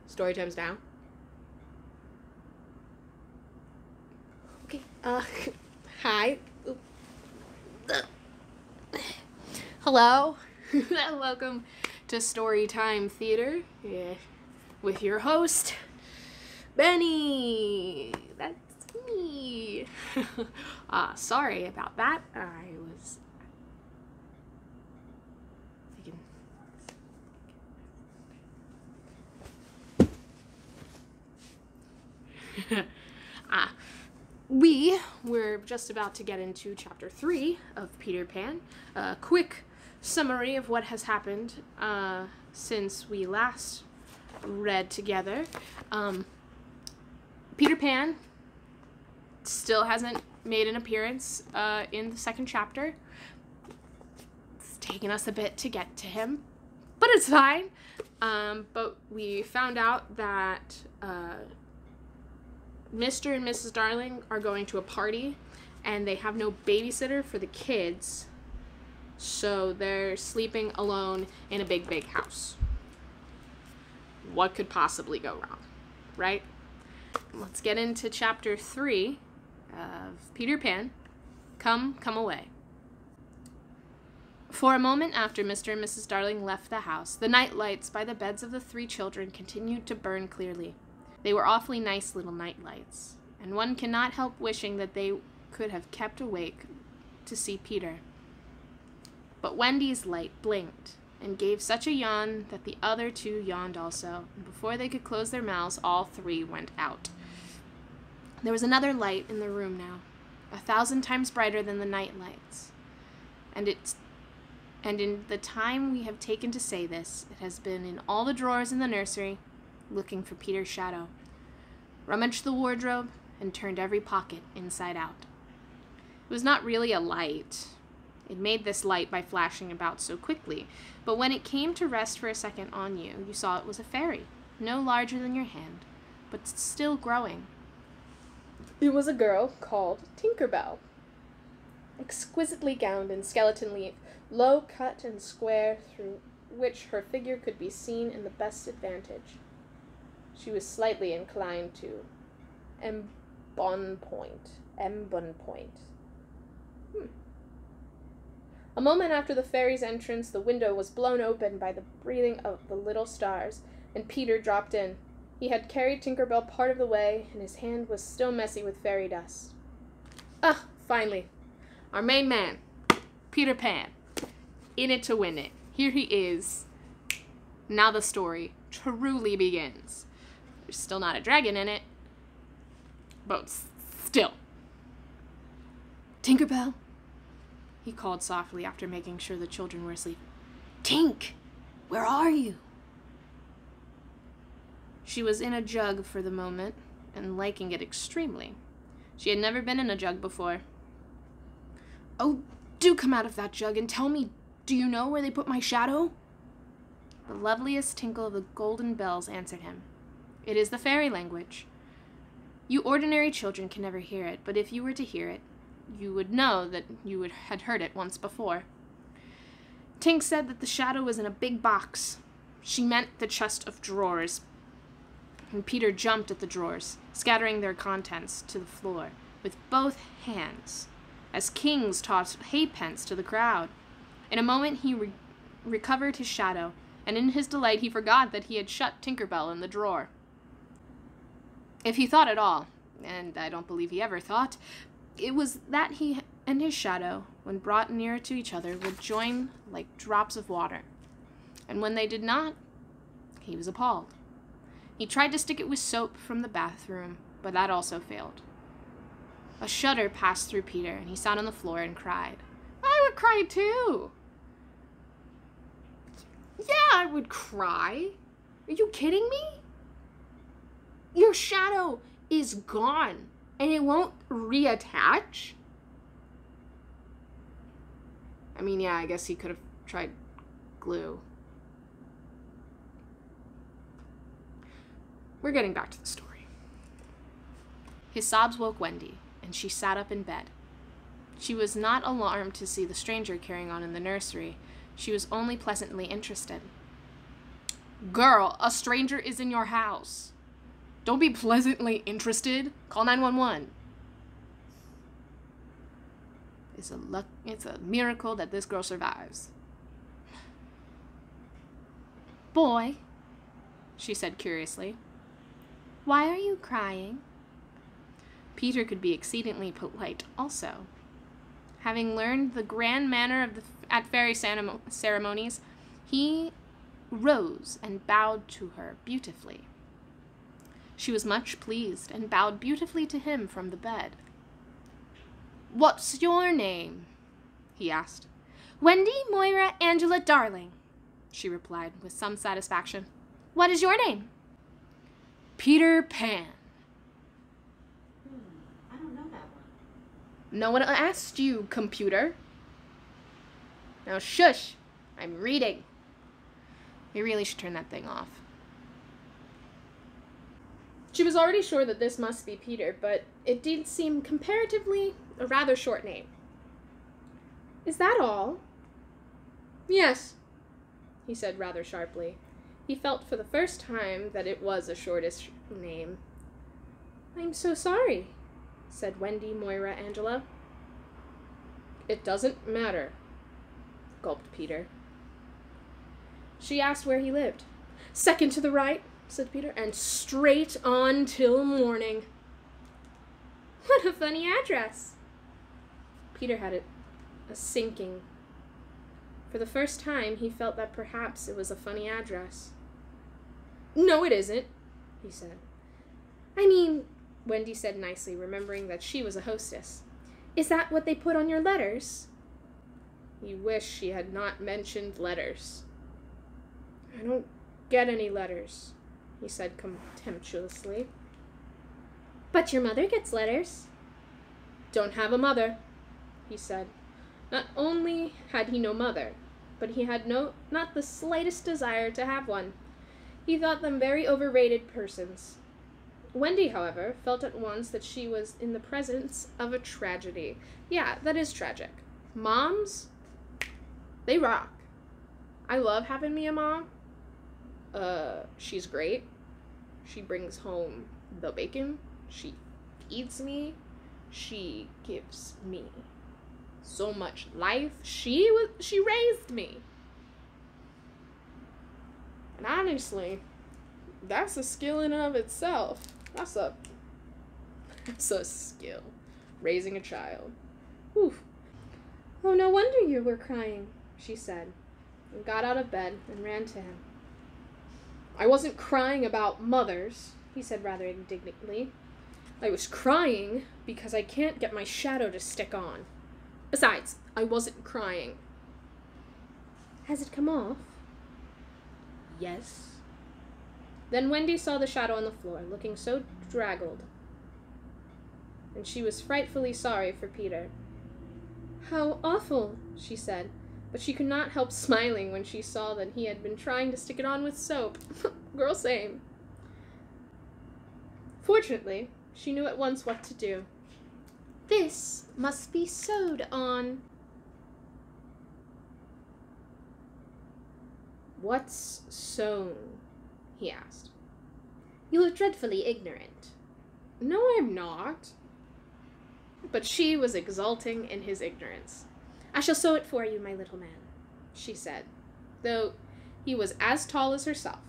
Story time's now. Okay, hi. Hello. Welcome to Storytime Theatre. Yeah, with your host, Benny. That's me. Sorry about that. I was thinking. We were just about to get into chapter 3 of Peter Pan. A quick summary of what has happened since we last read together. Peter Pan still hasn't made an appearance in the second chapter. It's taken us a bit to get to him, but it's fine. But we found out that Mr. and Mrs. Darling are going to a party, and they have no babysitter for the kids, so they're sleeping alone in a big, big house. What could possibly go wrong, right? Let's get into chapter 3 of Peter Pan, Come Away. For a moment after Mr. and Mrs. Darling left the house, the night lights by the beds of the 3 children continued to burn clearly. They were awfully nice little night lights, and one cannot help wishing that they could have kept awake to see Peter. But Wendy's light blinked and gave such a yawn that the other 2 yawned also, and before they could close their mouths, all 3 went out. There was another light in the room now, 1,000 times brighter than the night lights, and in the time we have taken to say this, it has been in all the drawers in the nursery, looking for Peter's shadow, rummaged the wardrobe, and turned every pocket inside out. It was not really a light. It made this light by flashing about so quickly, but when it came to rest for a second on you, you saw it was a fairy, no larger than your hand, but still growing. It was a girl called Tinker Bell, exquisitely gowned in skeleton leaf, low cut and square, through which her figure could be seen in the best advantage. She was slightly inclined to embonpoint. A moment after the fairy's entrance, the window was blown open by the breathing of the little stars, and Peter dropped in. He had carried Tinker Bell part of the way, and his hand was still messy with fairy dust. Ah, finally, our main man, Peter Pan, in it to win it. Here he is. Now the story truly begins. There's still not a dragon in it, but still. Tinker Bell, he called softly after making sure the children were asleep. Tink, where are you? She was in a jug for the moment, and liking it extremely. She had never been in a jug before. Oh, do come out of that jug and tell me, do you know where they put my shadow? The loveliest tinkle of the golden bells answered him. It is the fairy language. You ordinary children can never hear it, but if you were to hear it, you would know that you had heard it once before. Tink said that the shadow was in a big box. She meant the chest of drawers. And Peter jumped at the drawers, scattering their contents to the floor with both hands, as kings tossed halfpence to the crowd. In a moment he recovered his shadow, and in his delight he forgot that he had shut Tinker Bell in the drawer. If he thought at all, and I don't believe he ever thought, it was that he and his shadow, when brought nearer to each other, would join like drops of water. And when they did not, he was appalled. He tried to stick it with soap from the bathroom, but that also failed. A shudder passed through Peter, and he sat on the floor and cried. I would cry too. Yeah, I would cry. Are you kidding me? Your shadow is gone, and it won't reattach? I mean, yeah, I guess he could have tried glue. We're getting back to the story. His sobs woke Wendy, and she sat up in bed. She was not alarmed to see the stranger carrying on in the nursery. She was only pleasantly interested. Girl, a stranger is in your house. Don't be pleasantly interested. Call 911. It's a miracle that this girl survives. Boy, she said curiously, why are you crying? Peter could be exceedingly polite also. Having learned the grand manner at fairy ceremonies, he rose and bowed to her beautifully. She was much pleased and bowed beautifully to him from the bed. What's your name? He asked. Wendy Moira Angela Darling, she replied with some satisfaction. What is your name? Peter Pan. I don't know that one. No one asked you, computer. Now shush, I'm reading. We really should turn that thing off. She was already sure that this must be Peter, but it did seem comparatively a rather short name. Is that all? Yes, he said rather sharply. He felt for the first time that it was a shortish name. I'm so sorry, said Wendy Moira Angela. It doesn't matter, gulped Peter. She asked where he lived. Second to the right, said Peter, and straight on till morning. What a funny address. Peter had a sinking. For the first time, he felt that perhaps it was a funny address. No, it isn't, he said. I mean, Wendy said nicely, remembering that she was a hostess. Is that what they put on your letters? He wished she had not mentioned letters. I don't get any letters, he said contemptuously. But your mother gets letters. Don't have a mother, he said. Not only had he no mother, but he had not the slightest desire to have one. He thought them very overrated persons. Wendy, however, felt at once that she was in the presence of a tragedy. Yeah, that is tragic. Moms, they rock. I love having me a mom. She's great. She brings home the bacon. She feeds me. She gives me so much life. She raised me. And honestly, that's a skill in and of itself. That's a skill. Raising a child. Whew. Oh, no wonder you were crying, she said, and got out of bed and ran to him. I wasn't crying about mothers, he said rather indignantly. I was crying because I can't get my shadow to stick on. Besides, I wasn't crying. Has it come off? Yes. Then Wendy saw the shadow on the floor, looking so draggled, and she was frightfully sorry for Peter. How awful, she said, but she could not help smiling when she saw that he had been trying to stick it on with soap. Girl, same. Fortunately, she knew at once what to do. This must be sewed on. What's sewn? He asked. You are dreadfully ignorant. No, I'm not. But she was exulting in his ignorance. I shall sew it for you, my little man, she said, though he was as tall as herself,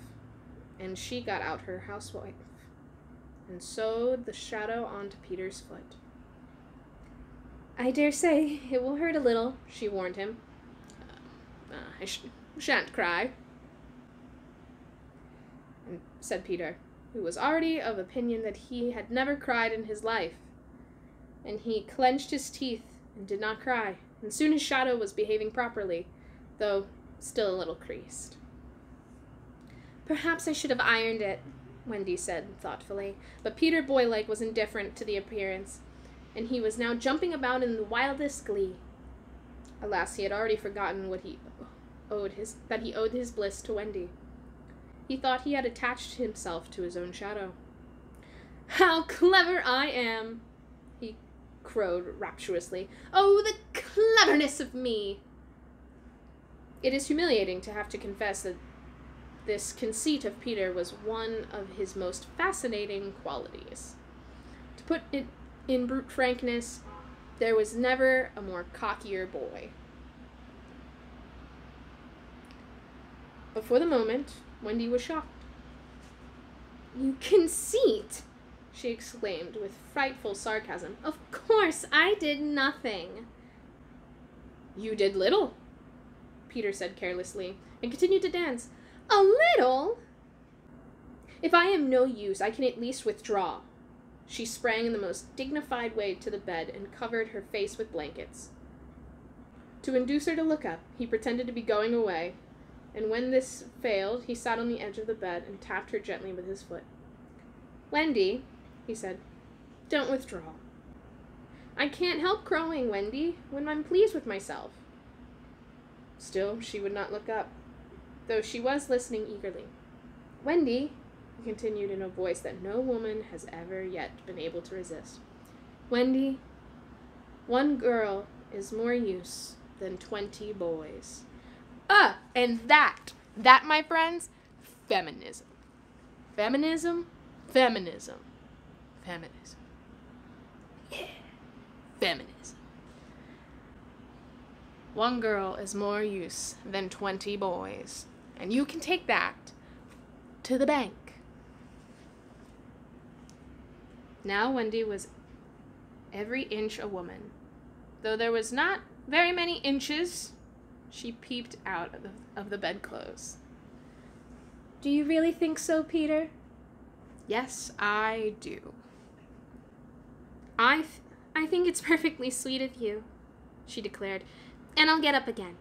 and she got out her housewife and sewed the shadow onto Peter's foot. I dare say it will hurt a little, she warned him. I shan't cry, said Peter, who was already of opinion that he had never cried in his life. And he clenched his teeth and did not cry, and soon his shadow was behaving properly, though still a little creased. Perhaps I should have ironed it, Wendy said thoughtfully, but Peter boylike was indifferent to the appearance, and he was now jumping about in the wildest glee. Alas, he had already forgotten that he owed his bliss to Wendy. He thought he had attached himself to his own shadow. "How clever I am!" he crowed rapturously. "Oh, the cleverness of me!" It is humiliating to have to confess that this conceit of Peter was one of his most fascinating qualities. To put it in brute frankness, there was never a more cockier boy. But for the moment, Wendy was shocked. "You conceit!" she exclaimed with frightful sarcasm. "Of course, I did nothing." "You did little," Peter said carelessly, and continued to dance. "A little? If I am no use, I can at least withdraw." She sprang in the most dignified way to the bed and covered her face with blankets. To induce her to look up, he pretended to be going away, and when this failed, he sat on the edge of the bed and tapped her gently with his foot. "Wendy," he said, "don't withdraw." "I can't help crowing, Wendy, when I'm pleased with myself." Still, she would not look up, though she was listening eagerly. "Wendy," he continued in a voice that no woman has ever yet been able to resist. "Wendy, one girl is more use than 20 boys. And that, my friends, feminism. Feminism, feminism, feminism. Yeah, feminism. One girl is more use than 20 boys, and you can take that to the bank." Now Wendy was every inch a woman. Though there was not very many inches, she peeped out of the bedclothes. "Do you really think so, Peter?" "Yes, I do." I think it's perfectly sweet of you," she declared, "and I'll get up again."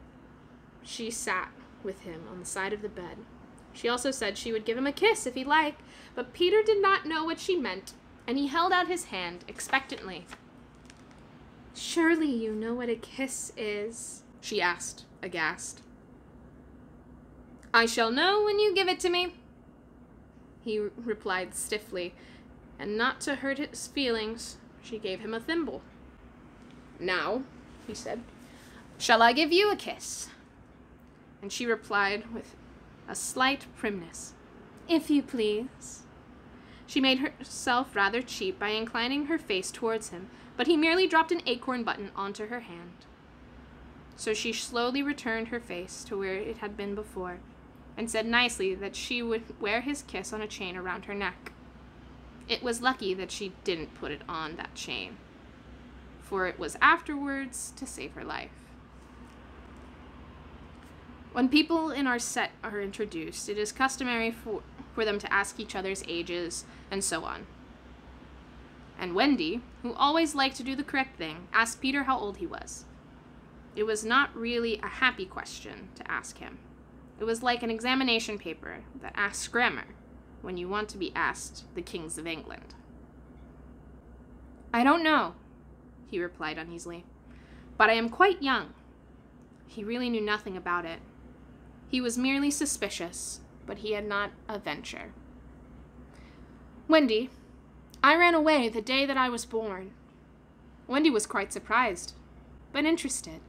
She sat with him on the side of the bed. She also said she would give him a kiss if he liked, but Peter did not know what she meant, and he held out his hand expectantly. "Surely you know what a kiss is?" she asked, aghast. "I shall know when you give it to me," he replied stiffly, and not to hurt his feelings, she gave him a thimble. "Now," he said, "shall I give you a kiss?" And she replied with a slight primness, "If you please." She made herself rather cheap by inclining her face towards him, but he merely dropped an acorn button onto her hand. So she slowly returned her face to where it had been before, and said nicely that she would wear his kiss on a chain around her neck. It was lucky that she didn't put it on that chain, for it was afterwards to save her life. When people in our set are introduced, it is customary for them to ask each other's ages, and so on. And Wendy, who always liked to do the correct thing, asked Peter how old he was. It was not really a happy question to ask him. It was like an examination paper that asks grammar when you want to be asked the kings of England. "I don't know," he replied uneasily, "but I am quite young." He really knew nothing about it. He was merely suspicious, but he had not a venture. "Wendy, I ran away the day that I was born." Wendy was quite surprised, but interested,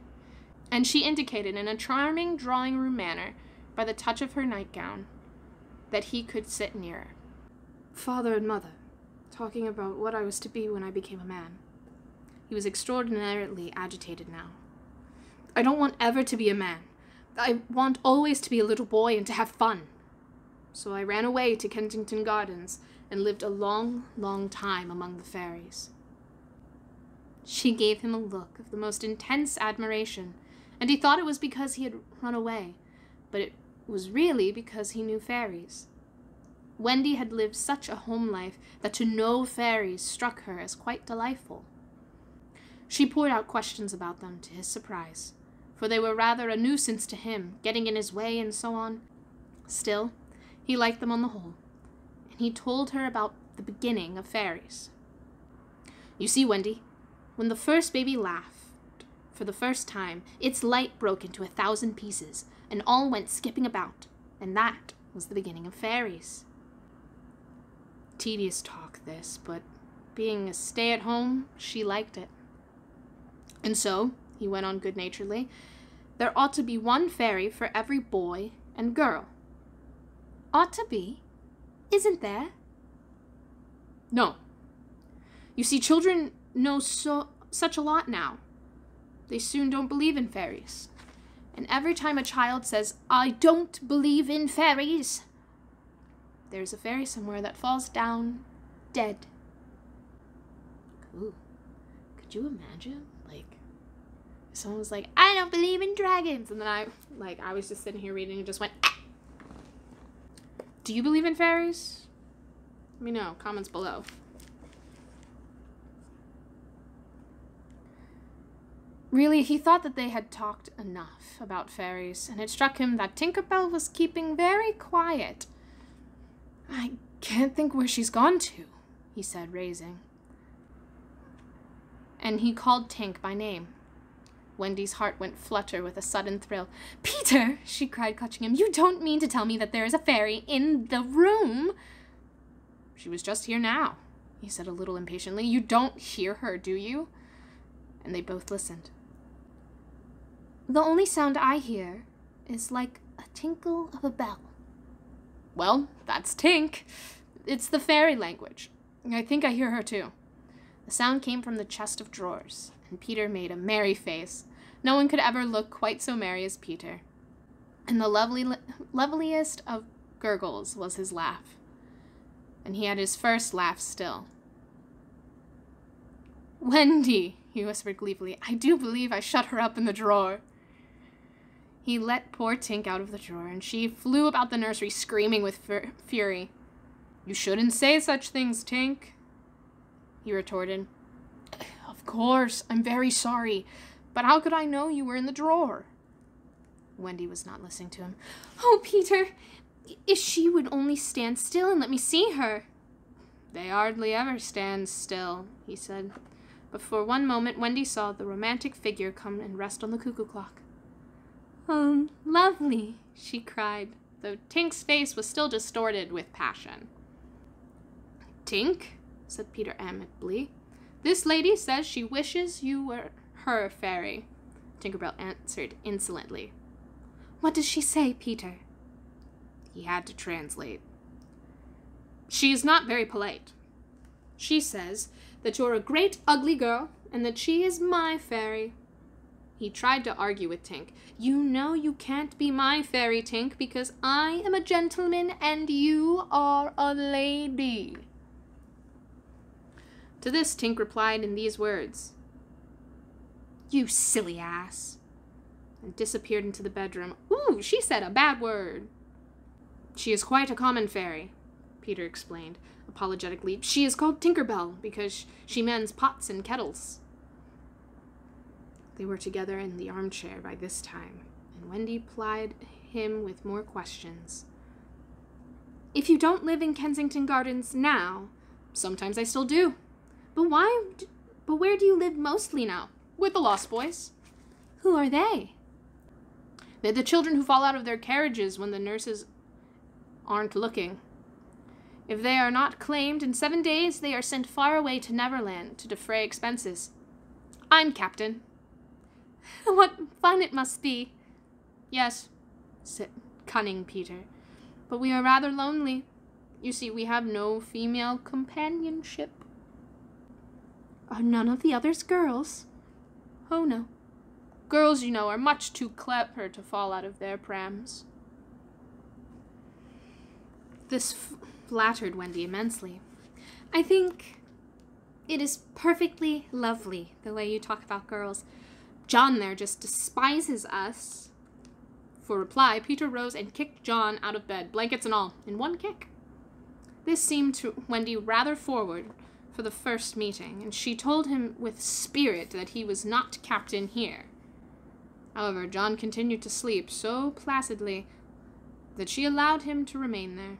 and she indicated in a charming drawing-room manner, by the touch of her nightgown, that he could sit near. "Father and mother, talking about what I was to be when I became a man." He was extraordinarily agitated now. "I don't want ever to be a man. I want always to be a little boy and to have fun. So I ran away to Kensington Gardens and lived a long, long time among the fairies." She gave him a look of the most intense admiration, and he thought it was because he had run away, but it was really because he knew fairies. Wendy had lived such a home life that to know fairies struck her as quite delightful. She poured out questions about them to his surprise, for they were rather a nuisance to him, getting in his way and so on. Still, he liked them on the whole, and he told her about the beginning of fairies. "You see, Wendy, when the first baby laughed, For the first time, its light broke into 1,000 pieces, and all went skipping about, and that was the beginning of fairies. Tedious talk, this, but being a stay-at-home, she liked it. And so, he went on good-naturedly, there ought to be one fairy for every boy and girl. Ought to be? Isn't there? No. You see, children know such a lot now. They soon don't believe in fairies. And every time a child says, "I don't believe in fairies," there's a fairy somewhere that falls down dead. Ooh. Could you imagine? Like, if someone was like, "I don't believe in dragons," and then I was just sitting here reading and just went, "Ah." Do you believe in fairies? Let me know. Comments below. Really, he thought that they had talked enough about fairies, and it struck him that Tinker Bell was keeping very quiet. "I can't think where she's gone to," he said, raising. And he called Tink by name. Wendy's heart went flutter with a sudden thrill. "Peter," she cried, clutching him, "you don't mean to tell me that there is a fairy in the room?" "She was just here now," he said a little impatiently. "You don't hear her, do you?" And they both listened. "The only sound I hear is like a tinkle of a bell." "Well, that's Tink. It's the fairy language. I think I hear her too." The sound came from the chest of drawers, and Peter made a merry face. No one could ever look quite so merry as Peter. And the loveliest of gurgles was his laugh. And he had his first laugh still. "Wendy," he whispered gleefully, "I do believe I shut her up in the drawer." He let poor Tink out of the drawer, and she flew about the nursery screaming with fury. "You shouldn't say such things, Tink," he retorted. "Of course, I'm very sorry, but how could I know you were in the drawer?" Wendy was not listening to him. "Oh, Peter, if she would only stand still and let me see her." "They hardly ever stand still," he said. But for one moment, Wendy saw the romantic figure come and rest on the cuckoo clock. "Oh, lovely," she cried, though Tink's face was still distorted with passion. "Tink," said Peter amicably, "this lady says she wishes you were her fairy," Tinker Bell answered insolently. "What does she say, Peter?" He had to translate. "She is not very polite. She says that you're a great ugly girl, and that she is my fairy." He tried to argue with Tink. "You know you can't be my fairy, Tink, because I am a gentleman and you are a lady." To this, Tink replied in these words, "You silly ass," and disappeared into the bedroom. "Ooh, she said a bad word." "She is quite a common fairy," Peter explained apologetically. "She is called Tinker Bell because she mends pots and kettles." They were together in the armchair by this time, and Wendy plied him with more questions. "If you don't live in Kensington Gardens now—" "Sometimes I still do." But where do you live mostly now?" "With the Lost Boys." "Who are they?" "They're the children who fall out of their carriages when the nurses aren't looking. If they are not claimed in 7 days, they are sent far away to Neverland to defray expenses. I'm captain." "What fun it must be." "Yes," said cunning Peter, "but we are rather lonely. You see, we have no female companionship." "Are none of the others girls?" "Oh, no. Girls, you know, are much too clever to fall out of their prams." This flattered Wendy immensely. "I think it is perfectly lovely, the way you talk about girls. John there just despises us." For reply, Peter rose and kicked John out of bed, blankets and all, in one kick. This seemed to Wendy rather forward for the first meeting, and she told him with spirit that he was not captain here. However, John continued to sleep so placidly that she allowed him to remain there.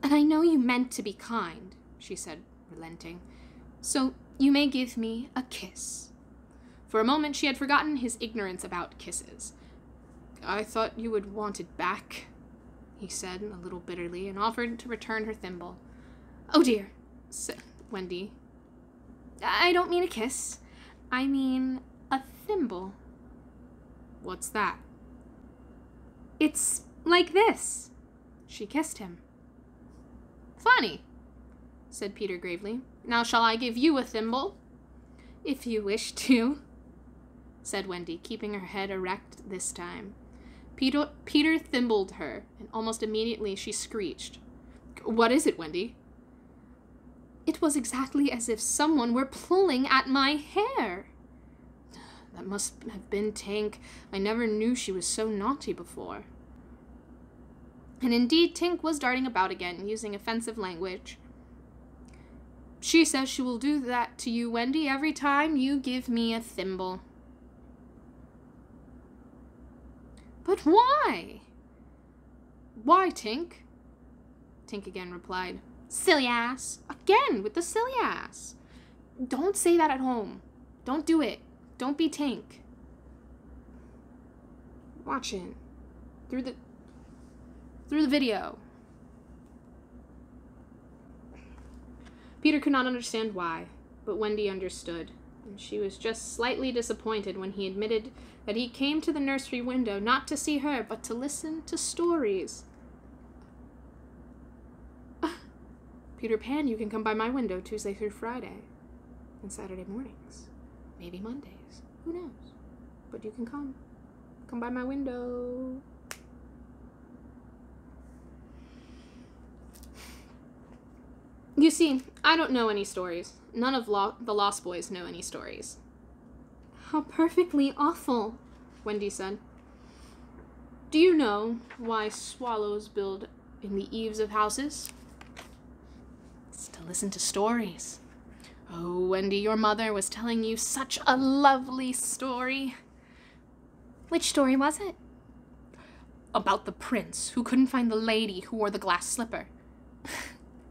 "And I know you meant to be kind," she said, relenting. "So you may give me a kiss." For a moment she had forgotten his ignorance about kisses. "I thought you would want it back," he said a little bitterly, and offered to return her thimble. "Oh dear," said Wendy. "I don't mean a kiss. I mean a thimble." "What's that?" "It's like this." She kissed him. "Funny," said Peter gravely. "Now shall I give you a thimble?" "If you wish to," said Wendy, keeping her head erect this time. Peter thimbled her, and almost immediately she screeched. "What is it, Wendy?" "It was exactly as if someone were pulling at my hair." "That must have been Tink. I never knew she was so naughty before." And indeed, Tink was darting about again, using offensive language. "She says she will do that to you, Wendy, every time you give me a thimble." "But why?" "Why, Tink?" Tink again replied. "Silly ass. Again with the silly ass. Don't say that at home. Don't do it. Don't be Tink." Watch it. Through the video. Peter could not understand why, but Wendy understood, and she was just slightly disappointed when he admitted that he came to the nursery window not to see her, but to listen to stories. "Peter Pan, you can come by my window Tuesday through Friday, and Saturday mornings, maybe Mondays, who knows, but you can come by my window." "You see, I don't know any stories. None of the Lost Boys know any stories." "How perfectly awful," Wendy said. "Do you know why swallows build in the eaves of houses?" "It's to listen to stories." "Oh, Wendy, your mother was telling you such a lovely story." "Which story was it?" "About the prince who couldn't find the lady who wore the glass slipper."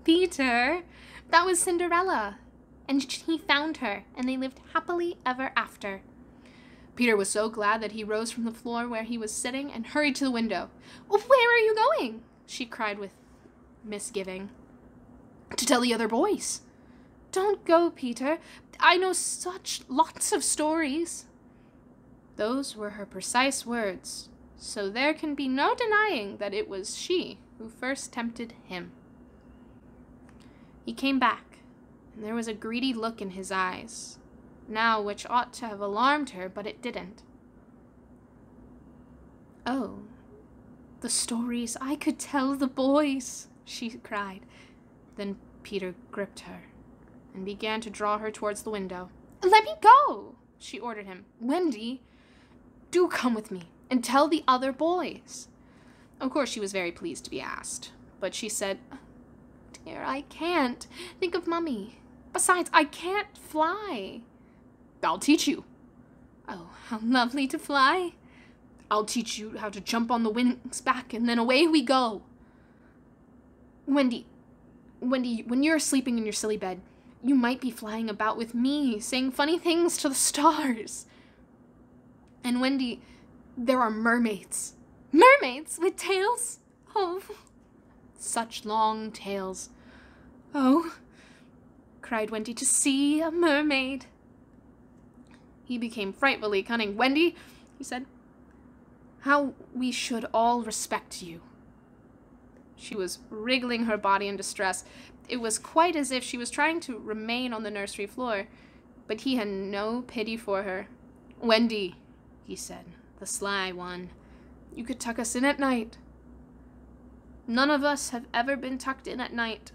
"Peter, that was Cinderella. And he found her, and they lived happily ever after." Peter was so glad that he rose from the floor where he was sitting and hurried to the window. "Where are you going?" she cried with misgiving. "To tell the other boys." "Don't go, Peter. I know lots of stories." Those were her precise words, so there can be no denying that it was she who first tempted him. He came back, and there was a greedy look in his eyes, now which ought to have alarmed her, but it didn't. "Oh, the stories I could tell the boys," she cried. Then Peter gripped her and began to draw her towards the window. "Let me go," she ordered him. "Wendy, do come with me and tell the other boys." Of course, she was very pleased to be asked, but she said, "Dear, I can't. Think of Mummy. Besides, I can't fly." "I'll teach you." "Oh, how lovely to fly." "I'll teach you how to jump on the wing's back, and then away we go." Wendy, when you're sleeping in your silly bed, you might be flying about with me, saying funny things to the stars." "And Wendy, there are mermaids." "Mermaids with tails? Oh, such long tails." "Oh," cried Wendy, "to see a mermaid." He became frightfully cunning. "Wendy," he said, "how we should all respect you." She was wriggling her body in distress. It was quite as if she was trying to remain on the nursery floor, but he had no pity for her. "Wendy," he said, the sly one, "you could tuck us in at night. None of us have ever been tucked in at night.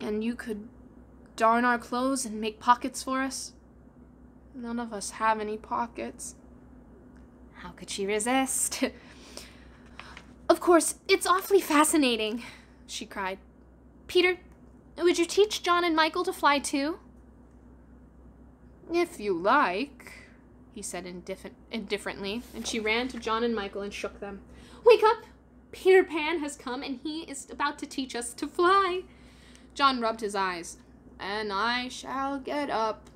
And you could darn our clothes and make pockets for us. None of us have any pockets." How could she resist? "Of course, it's awfully fascinating," she cried. "Peter, would you teach John and Michael to fly too?" "If you like," he said indifferently, and she ran to John and Michael and shook them. "Wake up! Peter Pan has come, and he is about to teach us to fly." John rubbed his eyes. and I shall get up,"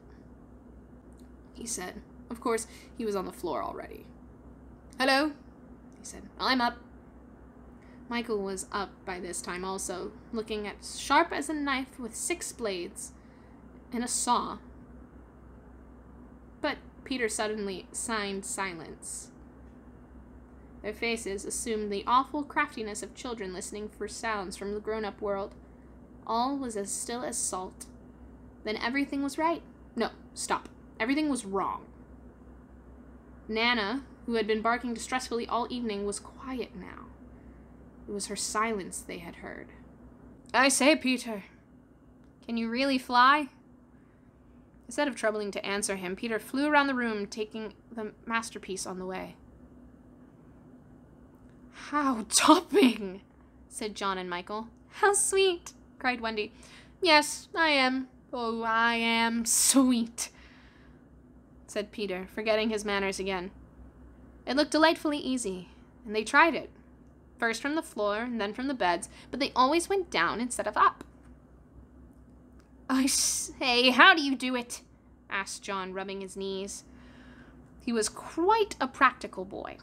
he said. Of course, he was on the floor already. "Hello," he said. "I'm up." Michael was up by this time also, looking as sharp as a knife with 6 blades and a saw. But Peter suddenly signed silence. Their faces assumed the awful craftiness of children listening for sounds from the grown-up world. All was as still as salt. Then everything was right. No, stop. Everything was wrong. Nana, who had been barking distressfully all evening, was quiet now. It was her silence they had heard. "I say, Peter, can you really fly?" Instead of troubling to answer him, Peter flew around the room, taking the masterpiece on the way. "How topping!" said John and Michael. "How sweet!" cried Wendy. "Yes, I am. Oh, I am sweet," said Peter, forgetting his manners again. It looked delightfully easy, and they tried it, first from the floor and then from the beds, but they always went down instead of up. "I say, how do you do it?" asked John, rubbing his knees. He was quite a practical boy.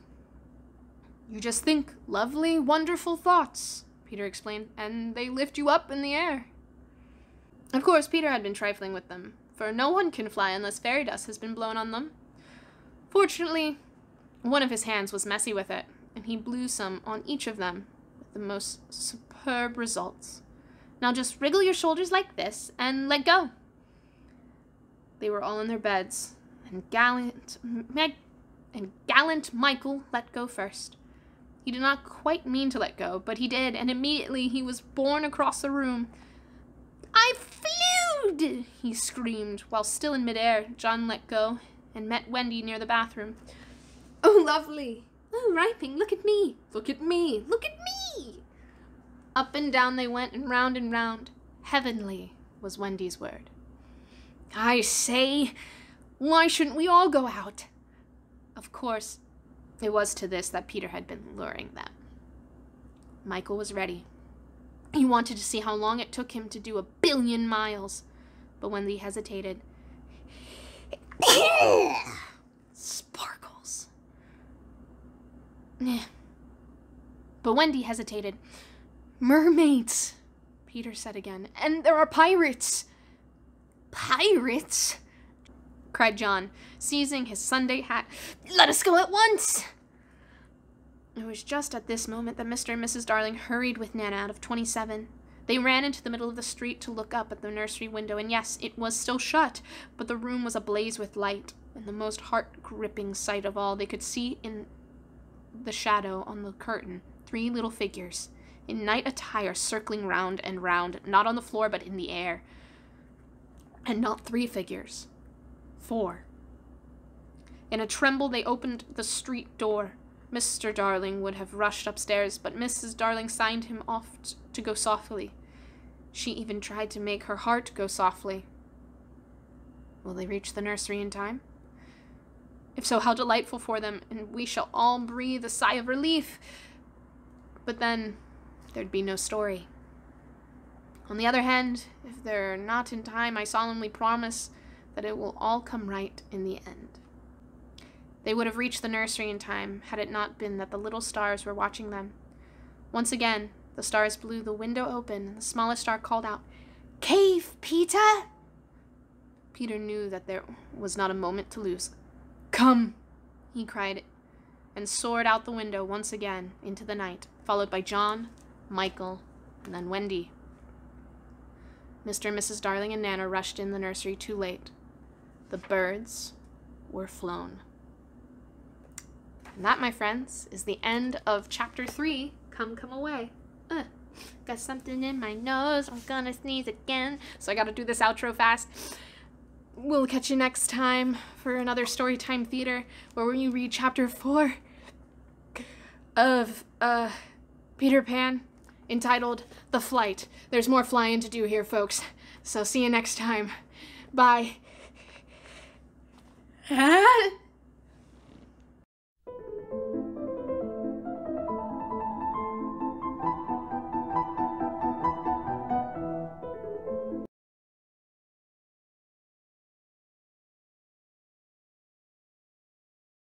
"You just think lovely, wonderful thoughts," Peter explained, "and they lift you up in the air." Of course, Peter had been trifling with them, for no one can fly unless fairy dust has been blown on them. Fortunately, one of his hands was messy with it, and he blew some on each of them with the most superb results. "Now just wriggle your shoulders like this and let go." They were all in their beds, and gallant Michael let go first. He did not quite mean to let go, but he did, and immediately he was borne across the room. "I flew!" he screamed, while still in midair. John let go and met Wendy near the bathroom. "Oh, lovely! Oh, Riping, look at me! Look at me! Look at me!" Up and down they went, and round and round. Heavenly was Wendy's word. "I say, why shouldn't we all go out?" Of course, it was to this that Peter had been luring them. Michael was ready. He wanted to see how long it took him to do 1,000,000,000 miles. But Wendy hesitated. Sparkles. But Wendy hesitated. "Mermaids," Peter said again. "And there are pirates." "Pirates?" cried John, seizing his Sunday hat. "Let us go at once." It was just at this moment that Mr. and Mrs. Darling hurried with Nana out of 27. They ran into the middle of the street to look up at the nursery window, and yes, it was still shut, but the room was ablaze with light, and the most heart-gripping sight of all, they could see in the shadow on the curtain 3 little figures, in night attire, circling round and round, not on the floor, but in the air. And not 3 figures. 4. In a tremble, they opened the street door. Mr. Darling would have rushed upstairs, but Mrs. Darling signed him off to go softly. She even tried to make her heart go softly. Will they reach the nursery in time? If so, how delightful for them, and we shall all breathe a sigh of relief. But then, there'd be no story. On the other hand, if they're not in time, I solemnly promise that it will all come right in the end. They would have reached the nursery in time, had it not been that the little stars were watching them. Once again, the stars blew the window open, and the smallest star called out, "Cave, Peter!" Peter knew that there was not a moment to lose. "Come!" he cried, and soared out the window once again into the night, followed by John, Michael, and then Wendy. Mr. and Mrs. Darling and Nana rushed in the nursery too late. The birds were flown. And that, my friends, is the end of Chapter 3, Come, Come Away. Got something in my nose, I'm gonna sneeze again, so I gotta do this outro fast. We'll catch you next time for another Storytime Theatre, where we read Chapter 4 of Peter Pan, entitled The Flight. There's more flying to do here, folks, so see you next time. Bye.